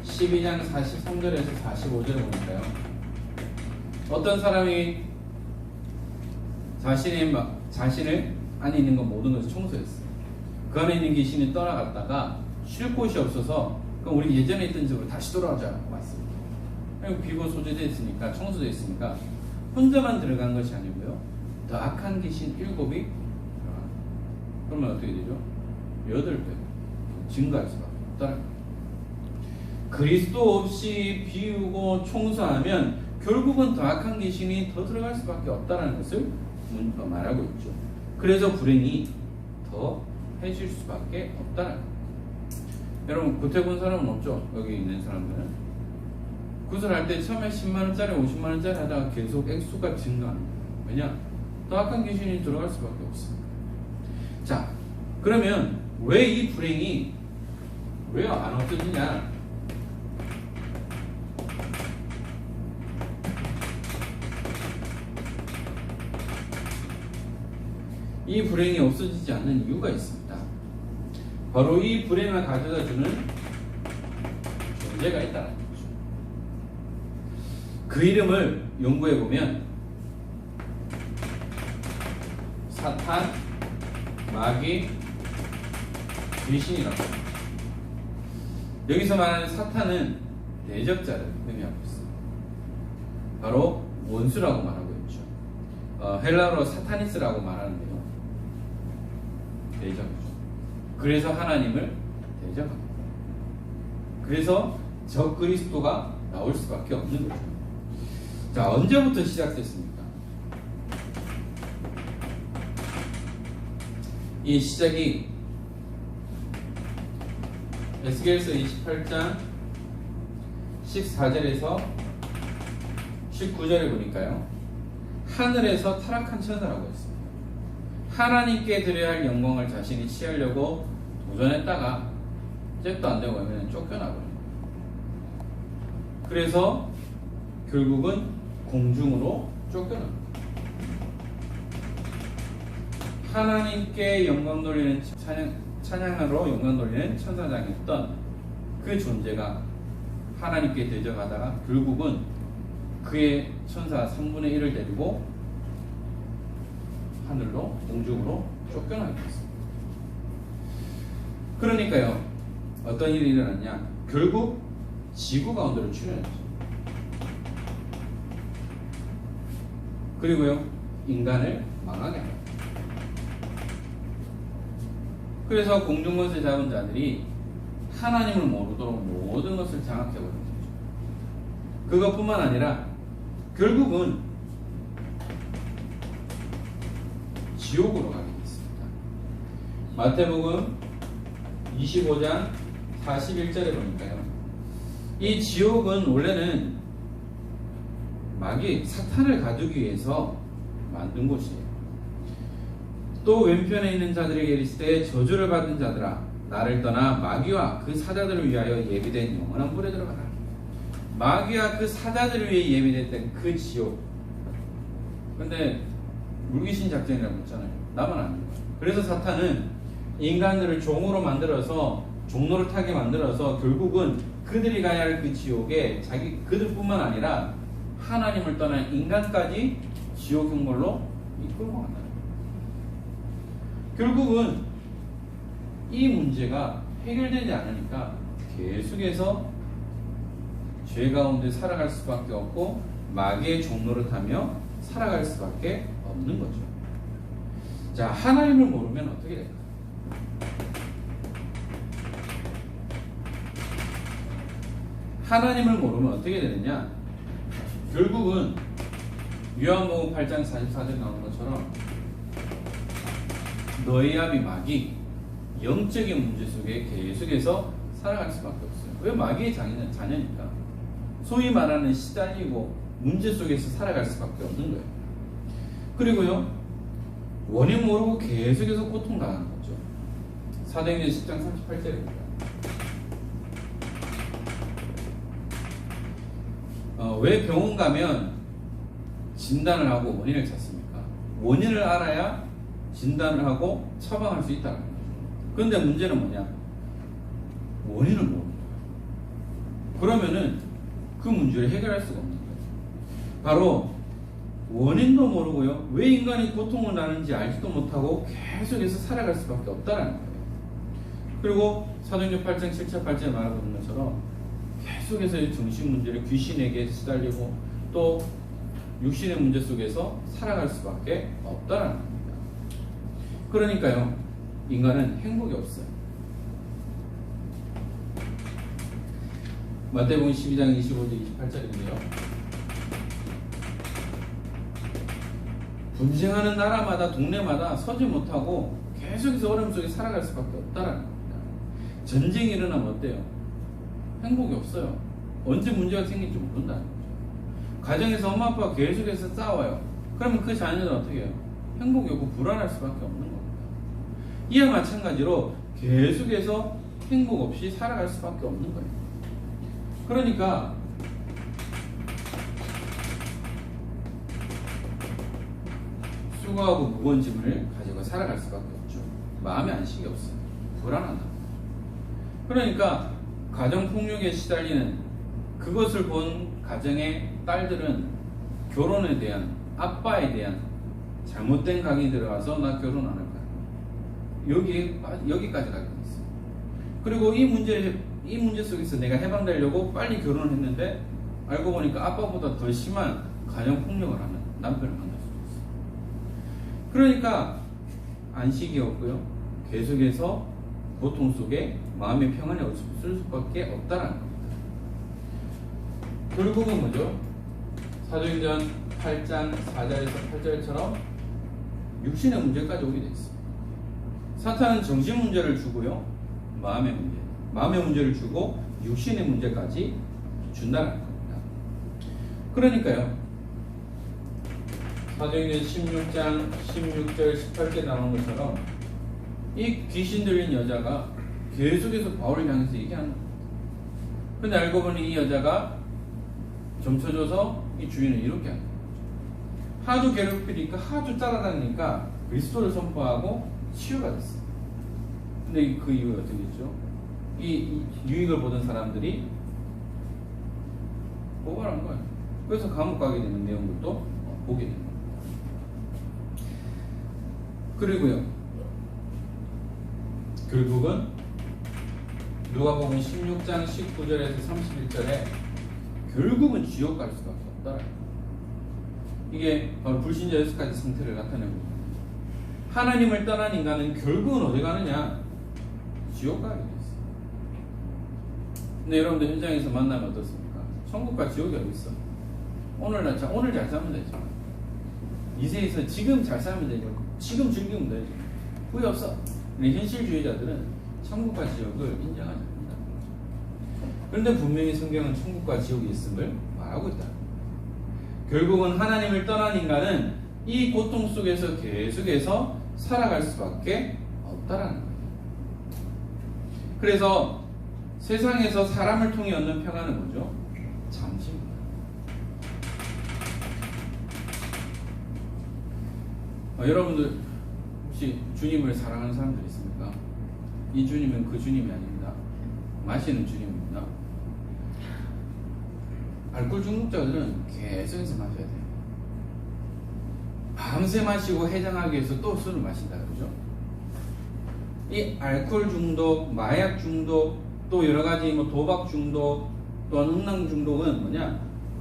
12장 43절에서 45절을 보니까요. 어떤 사람이 자신을 안에 있는 것 모든 것을 청소했어요. 그 안에 있는 귀신이 떠나갔다가 쉴 곳이 없어서 그럼 우리 예전에 있던 집으로 다시 돌아오자고 말씀입니다. 비고 소재되어 있으니까 청소되어 있으니까 혼자만 들어간 것이 아니고요. 더 악한 귀신 7이 들어갑니다. 그러면 어떻게 되죠? 8배 증가할 수밖에 없다는 거예요. 그리스도 없이 비우고 청소하면 결국은 더 악한 귀신이 더 들어갈 수밖에 없다는 것을 말하고 있죠. 그래서 불행이 더 해질 수밖에 없다는 거예요. 여러분 구태본 사람은 없죠? 여기 있는 사람들은 구슬할 때 처음에 10만원짜리 50만원짜리 하다가 계속 액수가 증가합니다. 왜냐? 더 악한 귀신이 들어갈 수밖에 없습니다. 자 그러면 왜 이 불행이 왜 안 없어지냐? 이 불행이 없어지지 않는 이유가 있습니다. 바로 이 불행을 가져다 주는 존재가 있다는 거죠. 그 이름을 연구해 보면 사탄, 마귀, 귀신이라고 합니다. 여기서 말하는 사탄은 대적자를 의미하고 있습니다. 바로 원수라고 말하고 있죠. 헬라어로 사타니스라고 말하는데요. 대적이죠. 그래서 하나님을 대적합니다. 그래서 적 그리스도가 나올 수밖에 없는 거죠. 자, 언제부터 시작됐습니까? 이 시작이 에스겔서 28장 14절에서 19절에 보니까요. 하늘에서 타락한 천사라고 했습니다. 하나님께 드려야 할 영광을 자신이 취하려고 도전했다가 잽도 안 되고 하면 쫓겨나버립니다. 그래서 결국은 공중으로 쫓겨납니다. 하나님께 영광 돌리는 찬양하러 영광 돌리는 천사장이었던 그 존재가 하나님께 대적하다가 결국은 그의 천사 3분의 1을 데리고 하늘로 공중으로 쫓겨나게 됐습니다. 그러니까요, 어떤 일이 일어났냐? 결국 지구 가운데로 출현했죠. 그리고요, 인간을 망하게 합니다. 그래서 공중 것을 잡은 자들이 하나님을 모르도록 모든 것을 장악해버린 거죠. 그것뿐만 아니라 결국은 지옥으로 가게 됐습니다. 마태복음 25장 41절에 보니까요, 이 지옥은 원래는 마귀 사탄을 가두기 위해서 만든 곳이에요. 또 왼편에 있는 자들에게 이르시되 저주를 받은 자들아 나를 떠나 마귀와 그 사자들을 위하여 예비된 영원한 불에 들어가라. 마귀와 그 사자들을 위해 예비됐던 그 지옥. 근데 물귀신 작전이라고 했잖아요. 나만 아닌 거예요. 그래서 사탄은 인간들을 종으로 만들어서 종로를 타게 만들어서 결국은 그들이 가야 할 그 지옥에 그들뿐만 아니라 하나님을 떠난 인간까지 지옥 형벌로 이끌고 간다. 결국은 이 문제가 해결되지 않으니까 계속해서 죄 가운데 살아갈 수밖에 없고 마귀의 종로를 타며 살아갈 수밖에 없는 거죠. 자, 하나님을 모르면 어떻게 될까요? 하나님을 모르면 어떻게 되느냐? 결국은 요한복음 8장 44절 나오는 것처럼 너희 아비 마귀 영적인 문제 속에 계속해서 살아갈 수밖에 없어요. 왜? 마귀의 자녀니까. 소위 말하는 시달리고 문제 속에서 살아갈 수밖에 없는 거예요. 그리고요, 원인 모르고 계속해서 고통당하는 거죠. 사도행전 10장 38절입니다. 왜 병원 가면 진단을 하고 원인을 찾습니까? 원인을 알아야 진단을 하고 처방할 수 있다는 거죠. 그런데 문제는 뭐냐? 원인을 모르는 거예요. 그러면은 그 문제를 해결할 수가 없는 거예요. 바로 원인도 모르고요, 왜 인간이 고통을 나는지 알지도 못하고 계속해서 살아갈 수밖에 없다는 거예요. 그리고 사도행전 8장 7절 8절에 말하고 있는 것처럼 계속해서 정신 문제를 귀신에게 시달리고 또 육신의 문제 속에서 살아갈 수밖에 없다는 겁니다. 그러니까요, 인간은 행복이 없어요. 마태복음 12장 25절 28절인데요. 분쟁하는 나라마다 동네마다 서지 못하고 계속해서 어려움 속에 살아갈 수밖에 없다는 겁니다. 전쟁이 일어나면 어때요? 행복이 없어요. 언제 문제가 생길지 모른다는 거죠. 가정에서 엄마 아빠가 계속해서 싸워요. 그러면 그 자녀들은 어떻게 해요? 행복이 없고 불안할 수밖에 없는 겁니다. 이와 마찬가지로 계속해서 행복 없이 살아갈 수밖에 없는 거예요. 그러니까 수고하고 무거운 짐을 가지고 살아갈 수밖에 없죠. 마음의 안식이 없어요. 불안하다. 그러니까 가정폭력에 시달리는 그것을 본 가정의 딸들은 결혼에 대한, 아빠에 대한 잘못된 강의 들어가서 나 결혼 안 할 거야. 여기까지 가게 됐어요. 그리고 이 문제 속에서 내가 해방되려고 빨리 결혼을 했는데 알고 보니까 아빠보다 더 심한 가정폭력을 하는 남편을 만날 수 있어요. 그러니까 안식이 없고요, 계속해서 고통 속에 마음의 평안이 없을 수밖에 없다는 겁니다. 결국은 뭐죠? 사도행전 8장 4절에서 8절처럼 육신의 문제까지 오게 되어 있습니다. 사탄은 정신 문제를 주고요, 마음의 문제를 주고 육신의 문제까지 준다는 겁니다. 그러니까요, 사도행전 16장 16절 18절 나오는 것처럼 이 귀신 들린 여자가 계속해서 바울을 향해서 얘기하는 겁니다. 근데 알고 보니 이 여자가 점쳐줘서 이 주인을 이렇게 하는 거죠. 하도 괴롭히니까, 하도 따라다니니까 그리스도를 선포하고 치유가 됐어요. 근데 그 이유가 어떻게 됐죠? 이 유익을 보던 사람들이 고발한 거예요. 그래서 감옥 가게 되는 내용들도 보게 됩니다. 그리고요, 결국은 누가복음 16장 19절에서 31절에 결국은 지옥 갈 수밖에 없다. 이게 바로 불신자 6가지 상태를 나타내고 있습니다. 하나님을 떠난 인간은 결국은 어디 가느냐? 지옥 가게 돼 있어요. 근데 여러분들 현장에서 만나면 어떻습니까? 천국과 지옥이 어디 있어? 오늘 잘 살면 되죠. 이 세에서 지금 잘 살면 되죠. 지금 즐기면 되죠. 후회 없어. 근데 현실주의자들은 천국과 지옥을 인정하지 않는다. 그런데 분명히 성경은 천국과 지옥이 있음을 말하고 있다. 결국은 하나님을 떠난 인간은 이 고통 속에서 계속해서 살아갈 수밖에 없다라는 거예요. 그래서 세상에서 사람을 통해 얻는 평안은 뭐죠? 잠시입니다. 여러분들 혹시 주님을 사랑하는 사람들 있습니까? 이 주님은 그 주님이 아닙니다. 마시는 주님입니다. 알코올 중독자들은 계속해서 마셔야 돼요. 밤새 마시고 해장하기 위해서 또 술을 마신다 그러죠. 이 알코올 중독, 마약 중독, 또 여러 가지 뭐 도박 중독, 또한 음란 중독은 뭐냐?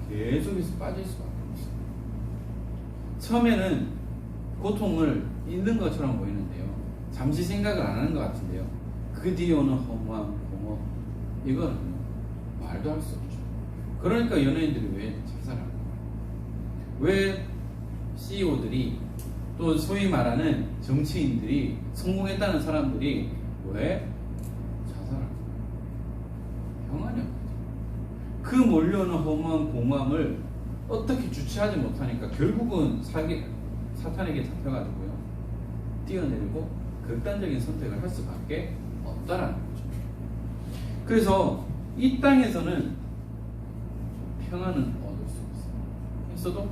계속해서 빠질 수밖에 없어요. 처음에는 고통을 잃는 것처럼 보이는데요. 잠시 생각을 안 하는 것 같은데요. 그 뒤에 오는 허무함, 공허, 이건 말도 할 수 없죠. 그러니까 연예인들이 왜 자살하는 거예요? 왜 CEO들이 또 소위 말하는 정치인들이 성공했다는 사람들이 왜 자살하는 거예요? 평안이 없죠. 그 몰려오는 허무한 공허함을 어떻게 주체하지 못하니까 결국은 사탄에게 잡혀가지고요, 뛰어내리고 극단적인 선택을 할 수밖에 없다라는 거죠. 그래서 이 땅에서는 평안은 얻을 수 없어요. 있어도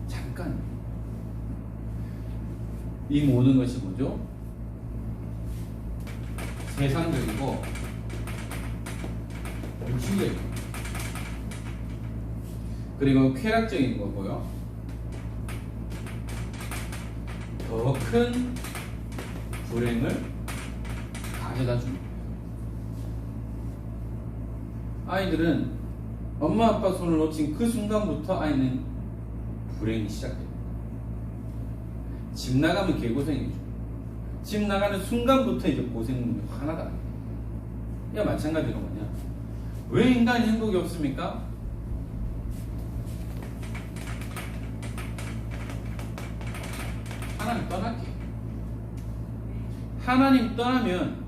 잠깐. 이 모든 것이 뭐죠? 세상적이고 육신적이고 그리고 쾌락적인 거고요. 더 큰 불행을 가져다 줍니다. 아이들은 엄마 아빠 손을 놓친 그 순간부터 아이는 불행이 시작됩니다. 집 나가면 개고생이죠. 집 나가는 순간부터 이제 고생이 하나다. 이게 마찬가지로 뭐냐? 왜 인간이 행복이 없습니까? 하나님 떠났기. 하나님 떠나면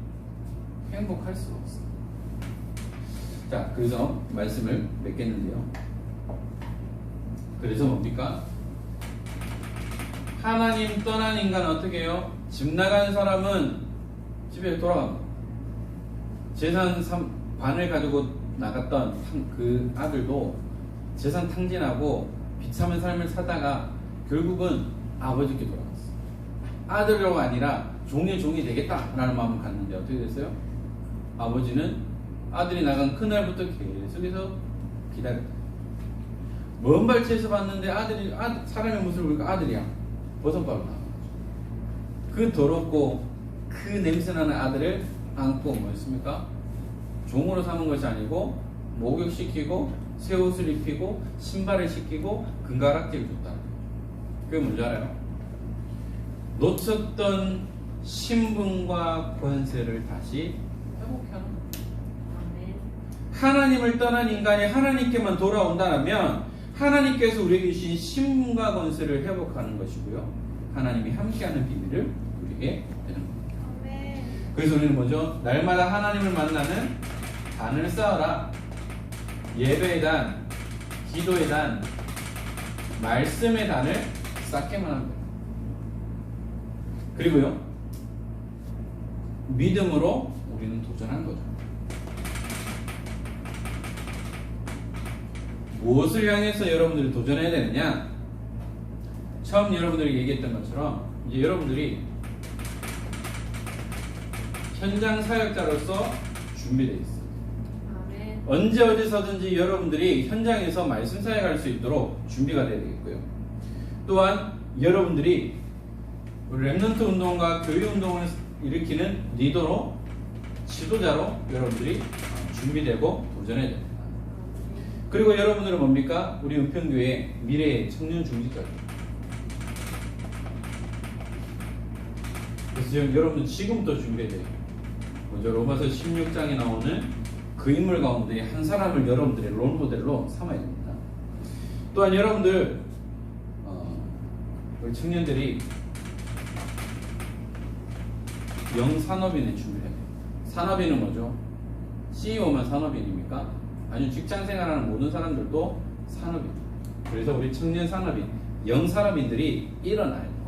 행복할 수가 없어요. 자, 그래서 말씀을 맺겠는데요. 그래서 뭡니까? 하나님 떠난 인간은 어떻게 해요? 집 나간 사람은 집에 돌아갑니다. 재산 반을 가지고 나갔던 그 아들도 재산 탕진하고 비참한 삶을 살다가 결국은 아버지께 돌아갔어요. 아들로 아니라 종의 종이 되겠다라는 마음을 갖는데 어떻게 됐어요? 아버지는 아들이 나간 그날부터 계속해서 기다렸다. 먼 발치에서 봤는데 사람의 모습을 보니까 아들이야. 버선발로 나온 거죠. 그 더럽고 그 냄새나는 아들을 안고 뭐였습니까? 종으로 삼은 것이 아니고 목욕시키고 새 옷을 입히고 신발을 시키고 금가락지를 줬다는 거죠. 그게 뭔지 알아요? 놓쳤던 신분과 권세를 다시 회복해 하는 거예요. 하나님을 떠난 인간이 하나님께만 돌아온다면 하나님께서 우리에게 주신 신분과 권세를 회복하는 것이고요. 하나님이 함께하는 비밀을 우리에게 되는 겁니다. 그래서 우리는 뭐죠? 날마다 하나님을 만나는 단을 쌓아라. 예배의 단, 기도의 단, 말씀의 단을 쌓게만 합니다. 그리고요, 믿음으로 우리는 도전하는 거죠. 무엇을 향해서 여러분들이 도전해야 되느냐? 처음 여러분들이 얘기했던 것처럼 이제 여러분들이 현장 사역자로서 준비되어 있어요. 아멘. 언제 어디서든지 여러분들이 현장에서 말씀 사역할 수 있도록 준비가 되어야 되겠고요. 또한 여러분들이 렘넌트 운동과 교회 운동을 일으키는 리더로, 지도자로 여러분들이 준비되고 도전해야 됩니다. 그리고 여러분들은 뭡니까? 우리 은평교회 미래의 청년 중직자입니다. 그래서 지금 여러분들 지금부터 준비해야 돼요. 먼저 로마서 16장에 나오는 그 인물 가운데 한 사람을 여러분들의 롤모델로 삼아야 됩니다. 또한 여러분들 우리 청년들이 영산업인에 준비해야 돼요. 산업인은 뭐죠? CEO만 산업인입니까? 아니면 직장 생활하는 모든 사람들도 산업인. 그래서 우리 청년 산업인, 영산업인들이 일어나야 돼요.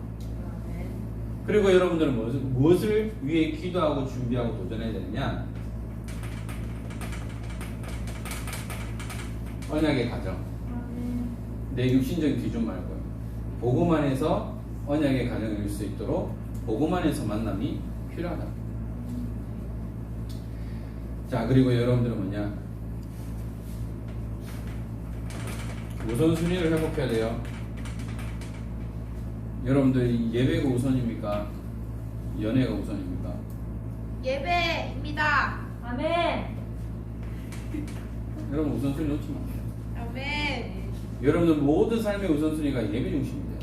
그리고 여러분들은 무엇을 위해 기도하고 준비하고 도전해야 되느냐? 언약의 가정. 내 육신적인 기준 말고요. 복음 안에서 언약의 가정을 이룰 수 있도록 복음 안에서 만남이 필요하다. 자, 그리고 여러분들은 뭐냐? 우선순위를 회복해야 돼요. 여러분들 예배가 우선입니까? 연애가 우선입니까? 예배입니다. 아멘. 여러분 우선순위 놓지 마세요. 아멘. 여러분들 모든 삶의 우선순위가 예배 중심이에요.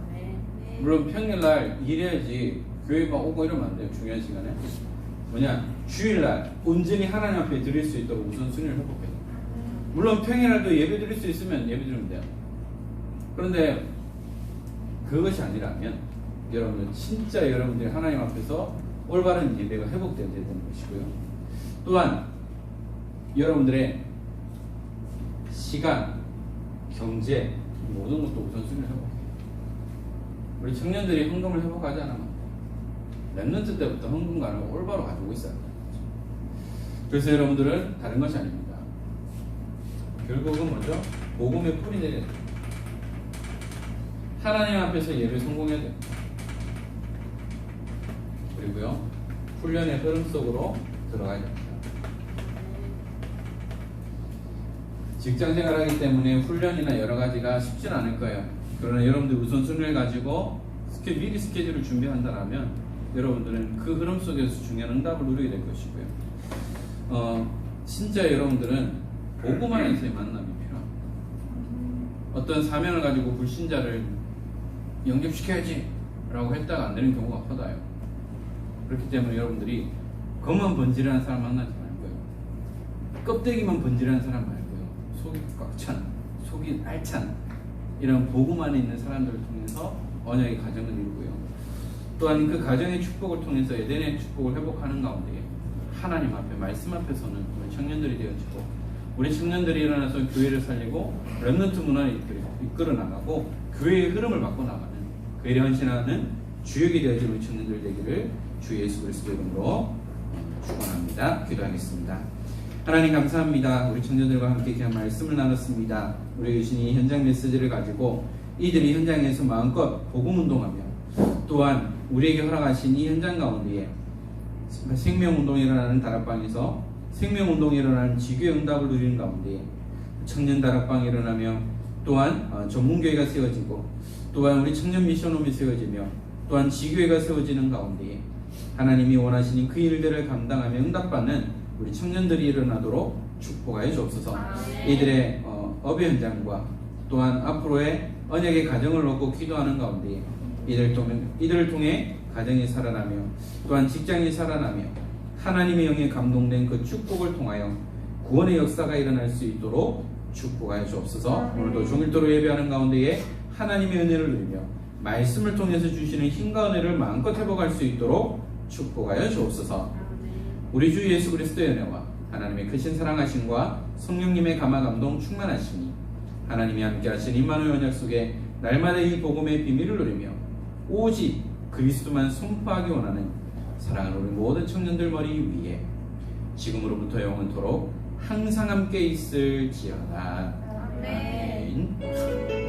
아멘. 물론 평일날 일해야지 교회 막 오고 이러면 안 돼요. 중요한 시간에. 뭐냐? 주일날 온전히 하나님 앞에 드릴 수 있도록 우선순위를 회복해요. 물론 평일날도 예배 드릴 수 있으면 예배 드리면 돼요. 그런데 그것이 아니라면 여러분들 진짜 여러분들이 하나님 앞에서 올바른 예배가 회복되어야 되는 것이고요. 또한 여러분들의 시간, 경제 모든 것도 우선순위를 회복해요. 우리 청년들이 헌금을 회복하지 않으면 렘넌트 때부터 헌금관을 올바로 가지고 있어야 돼요. 그래서 여러분들은 다른 것이 아닙니다. 결국은 먼저 복음의 뿌리 내려야 돼요. 하나님 앞에서 예배 성공해야 됩니다. 그리고요, 훈련의 흐름 속으로 들어가야 됩니다. 직장 생활하기 때문에 훈련이나 여러 가지가 쉽지는 않을 거예요. 그러나 여러분들 우선순위를 가지고 미리 스케줄을 준비한다면 여러분들은 그 흐름 속에서 중요한 응답을 누리게 될 것이고요. 진짜 여러분들은 복음 안에서의 만남이 필요합니다. 어떤 사명을 가지고 불신자를 영접시켜야지 라고 했다가 안 되는 경우가 커다요. 그렇기 때문에 여러분들이 겉만 번지르한 사람 만나지 말고요, 껍데기만 번지르한 사람 말고요, 속이 꽉 찬, 속이 알찬 이런 복음 안에 있는 사람들을 통해서 언약의 가정을 이루고요, 또한 그 가정의 축복을 통해서 에덴의 축복을 회복하는 가운데 하나님 앞에, 말씀 앞에서는 우리 청년들이 되어지고, 우리 청년들이 일어나서 교회를 살리고 렘넌트 문화를 이끌어 나가고 교회의 흐름을 바꿔 나가는, 그 일에 헌신하는 주역이 되어질 우리 청년들 되기를 주 예수 그리스도 이름으로 축원합니다. 기도하겠습니다. 하나님 감사합니다. 우리 청년들과 함께 그냥 말씀을 나눴습니다. 우리 유신이 현장 메시지를 가지고 이들이 현장에서 마음껏 복음 운동하며, 또한 우리에게 허락하신 이 현장 가운데에 생명운동이 일어나는 다락방에서 생명운동이 일어나는 지교의 응답을 누리는 가운데 청년 다락방이 일어나며, 또한 전문교회가 세워지고, 또한 우리 청년 미션홈이 세워지며, 또한 지교회가 세워지는 가운데 하나님이 원하시는 그 일들을 감당하며 응답받는 우리 청년들이 일어나도록 축복하여 주옵소서. 이들의 업의 현장과 또한 앞으로의 언약의 가정을 놓고 기도하는 가운데 이들을 통해 가정이 살아나며, 또한 직장이 살아나며 하나님의 영에 감동된 그 축복을 통하여 구원의 역사가 일어날 수 있도록 축복하여 주옵소서. 오늘도 종일토록 예배하는 가운데에 하나님의 은혜를 누리며 말씀을 통해서 주시는 힘과 은혜를 마음껏 회복할 수 있도록 축복하여 주옵소서. 우리 주 예수 그리스도의 은혜와 하나님의 크신 사랑하심과 성령님의 감화 감동 충만하시니 하나님이 함께하신 임마누엘 언약 속에 날마다 이 복음의 비밀을 누리며 오직 그리스도만 선포하기 원하는 사랑하는 우리 모든 청년들 머리 위에 지금으로부터 영원토록 항상 함께 있을지어다. 아멘.